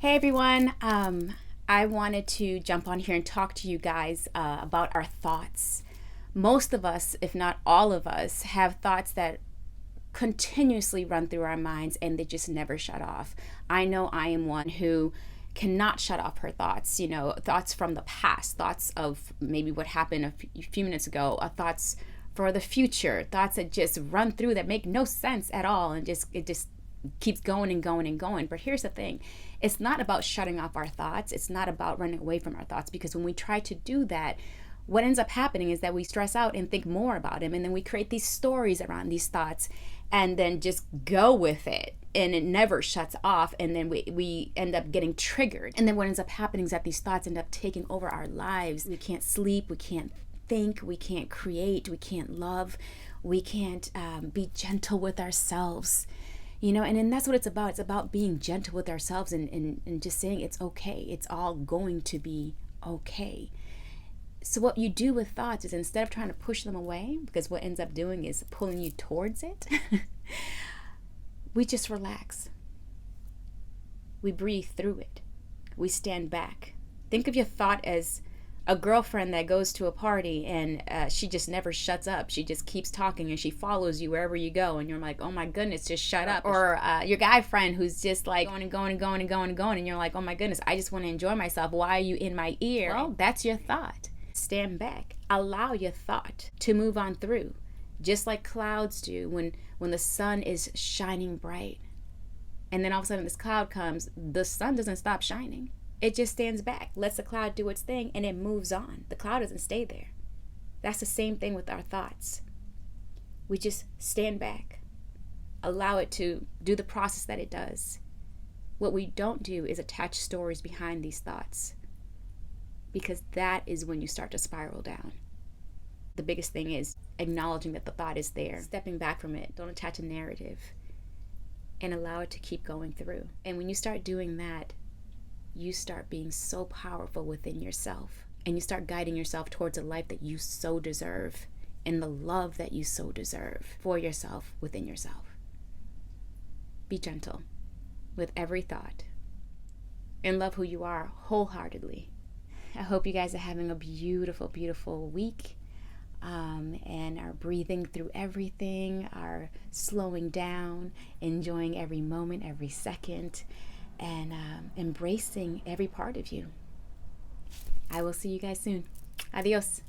Hey everyone, I wanted to jump on here and talk to you guys about our thoughts. Most of us, if not all of us, have thoughts that continuously run through our minds and they just never shut off. I know I am one who cannot shut off her thoughts, thoughts from the past, thoughts of maybe what happened a few minutes ago, thoughts for the future, thoughts that just run through that make no sense at all and it just keeps going and going and going. But here's the thing, it's not about shutting off our thoughts, it's not about running away from our thoughts, because when we try to do that, what ends up happening is that we stress out and think more about them, and then we create these stories around these thoughts and then just go with it, and it never shuts off, and then we end up getting triggered. And then what ends up happening is that these thoughts end up taking over our lives. We can't sleep, we can't think, we can't create, we can't love, we can't be gentle with ourselves. And then that's what it's about. It's about being gentle with ourselves and just saying it's okay. It's all going to be okay. So what you do with thoughts is, instead of trying to push them away, because what ends up doing is pulling you towards it, we just relax. We breathe through it. We stand back. Think of your thought as a girlfriend that goes to a party and she just never shuts up. She just keeps talking and she follows you wherever you go, and you're like, oh my goodness, just shut up. Or your guy friend who's just like going and going and going and going and going, and you're like, oh my goodness, I just want to enjoy myself. Why are you in my ear? Well, that's your thought. Stand back. Allow your thought to move on through, just like clouds do when the sun is shining bright, and then all of a sudden this cloud comes. The sun doesn't stop shining. It just stands back, lets the cloud do its thing, and it moves on. The cloud doesn't stay there. That's the same thing with our thoughts. We just stand back, allow it to do the process that it does. What we don't do is attach stories behind these thoughts, because that is when you start to spiral down. The biggest thing is acknowledging that the thought is there, stepping back from it. Don't attach a narrative, and allow it to keep going through. And when you start doing that, you start being so powerful within yourself, and you start guiding yourself towards a life that you so deserve, and the love that you so deserve for yourself within yourself. Be gentle with every thought and love who you are wholeheartedly. I hope you guys are having a beautiful, beautiful week, and are breathing through everything, are slowing down, enjoying every moment, every second, and embracing every part of you. I will see you guys soon. Adios.